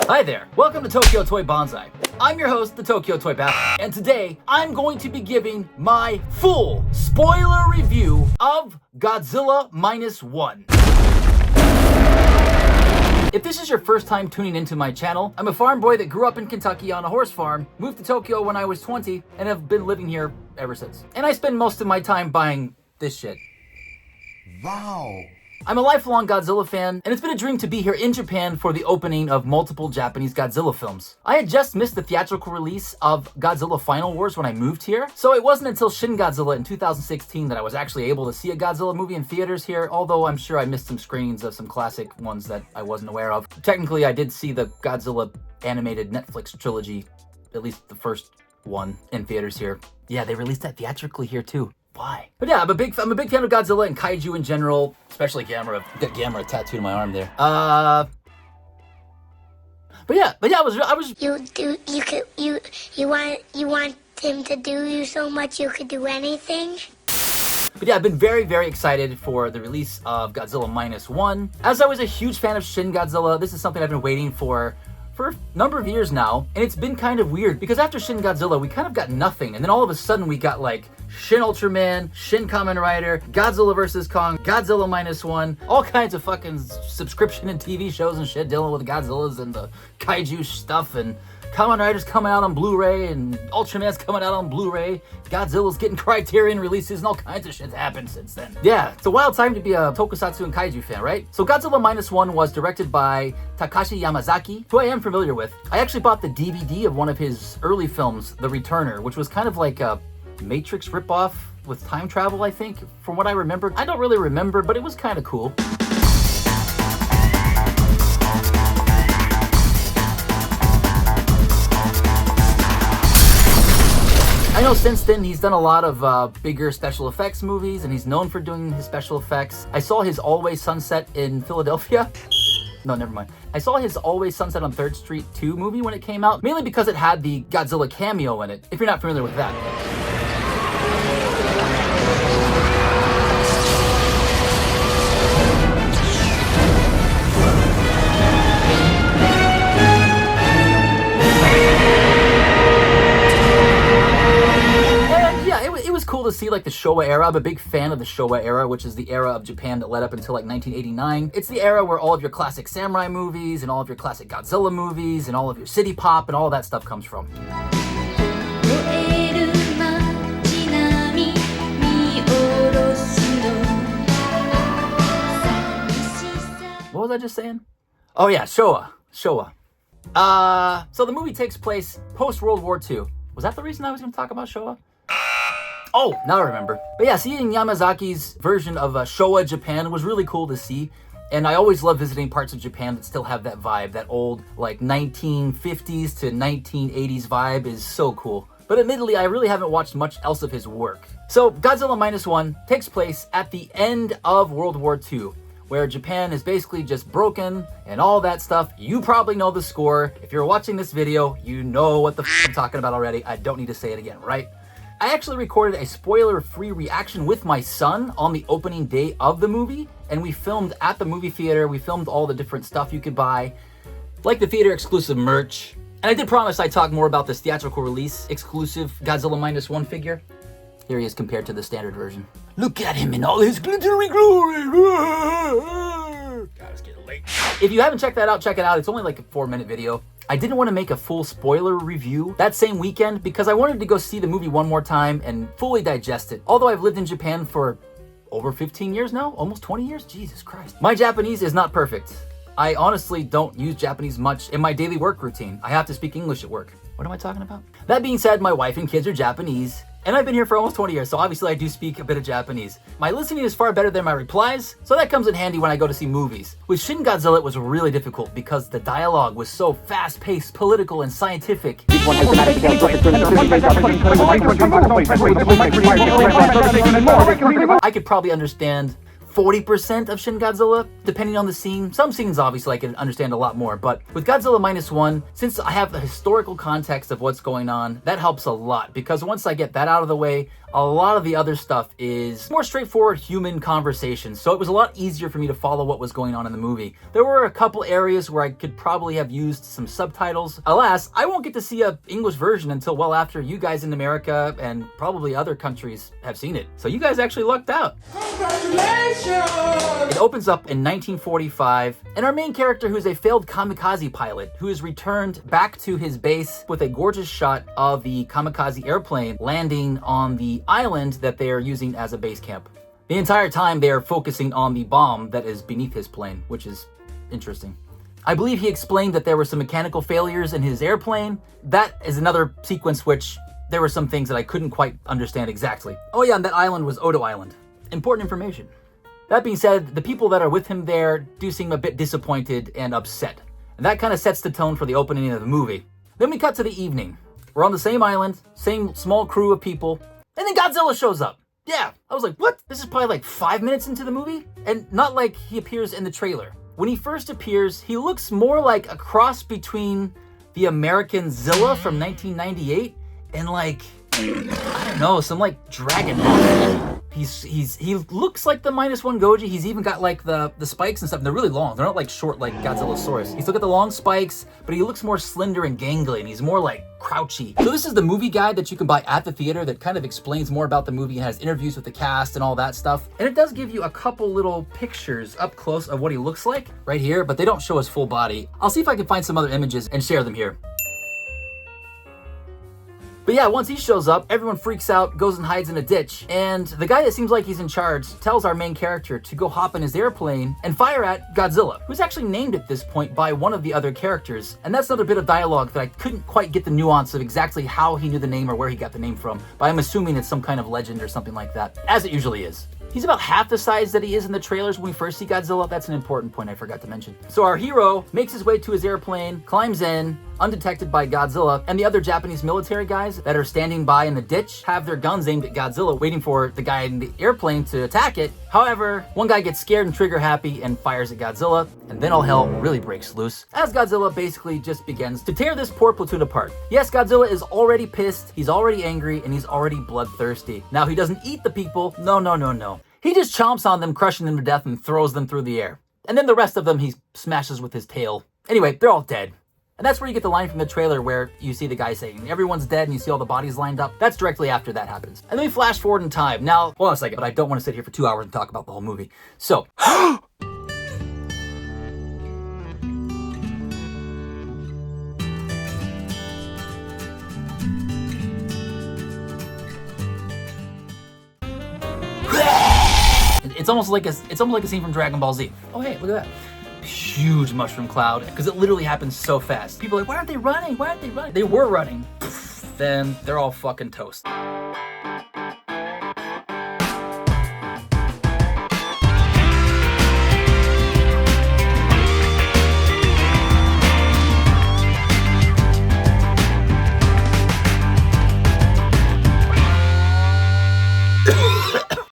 Hi there, welcome to Tokyo Toy Bonsai. I'm your host, the Tokyo Toy Bath, and today I'm going to be giving my full spoiler review of Godzilla -1. If this is your first time tuning into my channel, I'm a farm boy that grew up in Kentucky on a horse farm, moved to Tokyo when I was 20, and have been living here ever since. And I spend most of my time buying this shit. Wow. I'm a lifelong Godzilla fan, and it's been a dream to be here in Japan for the opening of multiple Japanese Godzilla films. I had just missed the theatrical release of Godzilla Final Wars when I moved here, so it wasn't until Shin Godzilla in 2016 that I was actually able to see a Godzilla movie in theaters here, although I'm sure I missed some screenings of some classic ones that I wasn't aware of. Technically, I did see the Godzilla animated Netflix trilogy, at least the first one, in theaters here. Yeah, they released that theatrically here too. Why? But yeah, I'm a big fan of Godzilla and kaiju in general, especially Gamera. I've got Gamera tattooed on my arm there. But yeah, I was. You want him to do you so much you could do anything? But yeah, I've been very, very excited for the release of Godzilla -1. As I was a huge fan of Shin Godzilla, this is something I've been waiting for a number of years now, and it's been kind of weird because after Shin Godzilla we kind of got nothing, and then all of a sudden we got like Shin Ultraman, Shin Kamen Rider, Godzilla vs. Kong, Godzilla -1, all kinds of fucking subscription and TV shows and shit dealing with Godzillas and the kaiju stuff, and Kamen Rider's coming out on Blu-ray, and Ultraman's coming out on Blu-ray, Godzilla's getting Criterion releases, and all kinds of shit's happened since then. Yeah, it's a wild time to be a tokusatsu and kaiju fan, right? So Godzilla -1 was directed by Takashi Yamazaki, who I am familiar with. I actually bought the DVD of one of his early films, The Returner, which was kind of like a Matrix ripoff with time travel, I think, from what I remember. I don't really remember, but it was kind of cool. I know since then he's done a lot of bigger special effects movies, and he's known for doing his special effects. I saw his Always Sunset in Philadelphia. No, never mind. I saw his Always Sunset on 3rd Street 2 movie when it came out, mainly because it had the Godzilla cameo in it, if you're not familiar with that. Cool to see like the Showa era. I'm a big fan of the Showa era, which is the era of Japan that led up until like 1989. It's the era where all of your classic samurai movies and all of your classic Godzilla movies and all of your city pop and all that stuff comes from. What was I just saying? Oh yeah, Showa. So the movie takes place post-World War II. Was that the reason I was going to talk about Showa? Oh, now I remember. But yeah, seeing Yamazaki's version of Showa Japan was really cool to see. And I always love visiting parts of Japan that still have that vibe. That old, like, 1950s to 1980s vibe is so cool. But admittedly, I really haven't watched much else of his work. So, Godzilla -1 takes place at the end of World War II, where Japan is basically just broken and all that stuff. You probably know the score. If you're watching this video, you know what the I'm talking about already. I don't need to say it again, right? I actually recorded a spoiler-free reaction with my son on the opening day of the movie, and we filmed at the movie theater. We filmed all the different stuff you could buy, like the theater-exclusive merch. And I did promise I'd talk more about this theatrical release exclusive Godzilla -1 figure. Here he is compared to the standard version. Look at him in all his glittery glory! God, it's getting late. If you haven't checked that out, check it out. It's only like a 4-minute video. I didn't want to make a full spoiler review that same weekend because I wanted to go see the movie one more time and fully digest it. Although I've lived in Japan for over 15 years now, almost 20 years, Jesus Christ. My Japanese is not perfect. I honestly don't use Japanese much in my daily work routine. I have to speak English at work. What am I talking about? That being said, my wife and kids are Japanese, and I've been here for almost 20 years, so obviously I do speak a bit of Japanese. My listening is far better than my replies, so that comes in handy when I go to see movies. With Shin Godzilla, it was really difficult because the dialogue was so fast-paced, political, and scientific. I could probably understand 40% of Shin Godzilla, depending on the scene. Some scenes, obviously, I can understand a lot more, but with Godzilla -1, since I have the historical context of what's going on, that helps a lot, because once I get that out of the way, A lot of the other stuff is more straightforward human conversations, so it was a lot easier for me to follow what was going on in the movie. There were a couple areas where I could probably have used some subtitles. Alas, I won't get to see an English version until well after you guys in America and probably other countries have seen it. So you guys actually lucked out. Congratulations! It opens up in 1945, and our main character, who's a failed kamikaze pilot, who is returned back to his base with a gorgeous shot of the kamikaze airplane landing on the island that they are using as a base camp. The entire time they are focusing on the bomb that is beneath his plane, which is interesting. I believe he explained that there were some mechanical failures in his airplane. That is another sequence which there were some things that I couldn't quite understand exactly. Oh yeah, and that island was Odo Island. Important information. That being said, the people that are with him there do seem a bit disappointed and upset. And that kind of sets the tone for the opening of the movie. Then we cut to the evening. We're on the same island, same small crew of people, and then Godzilla shows up. Yeah, I was like, what? This is probably like 5 minutes into the movie? And not like he appears in the trailer. When he first appears, he looks more like a cross between the American Zilla from 1998 and like, I don't know, some like dragon monster. He looks like the -1 Goji. He's even got like the spikes and stuff. And they're really long. They're not like short like Godzillasaurus. He's still got the long spikes, but he looks more slender and gangly, and he's more like crouchy. So this is the movie guide that you can buy at the theater that kind of explains more about the movie and has interviews with the cast and all that stuff. And it does give you a couple little pictures up close of what he looks like right here, but they don't show his full body. I'll see if I can find some other images and share them here. But yeah, once he shows up, everyone freaks out, goes and hides in a ditch, and the guy that seems like he's in charge tells our main character to go hop in his airplane and fire at Godzilla, who's actually named at this point by one of the other characters. And that's another bit of dialogue that I couldn't quite get the nuance of exactly how he knew the name or where he got the name from, but I'm assuming it's some kind of legend or something like that, as it usually is. He's about half the size that he is in the trailers when we first see Godzilla. That's an important point I forgot to mention. So our hero makes his way to his airplane, climbs in, undetected by Godzilla, and the other Japanese military guys that are standing by in the ditch have their guns aimed at Godzilla, waiting for the guy in the airplane to attack it. However, one guy gets scared and trigger happy and fires at Godzilla, and then all hell really breaks loose as Godzilla basically just begins to tear this poor platoon apart. Yes, Godzilla is already pissed, he's already angry, and he's already bloodthirsty. Now, he doesn't eat the people. No. He just chomps on them, crushing them to death, and throws them through the air. And then the rest of them he smashes with his tail. Anyway, they're all dead. And that's where you get the line from the trailer where you see the guy saying, everyone's dead, and you see all the bodies lined up. That's directly after that happens. And then we flash forward in time. Now, hold on a second, but I don't want to sit here for 2 hours and talk about the whole movie. So, it's almost like a scene from Dragon Ball Z. Oh hey, look at that. Huge mushroom cloud, because it literally happens so fast. People are like, why aren't they running? Why aren't they running? They were running. Then they're all fucking toast.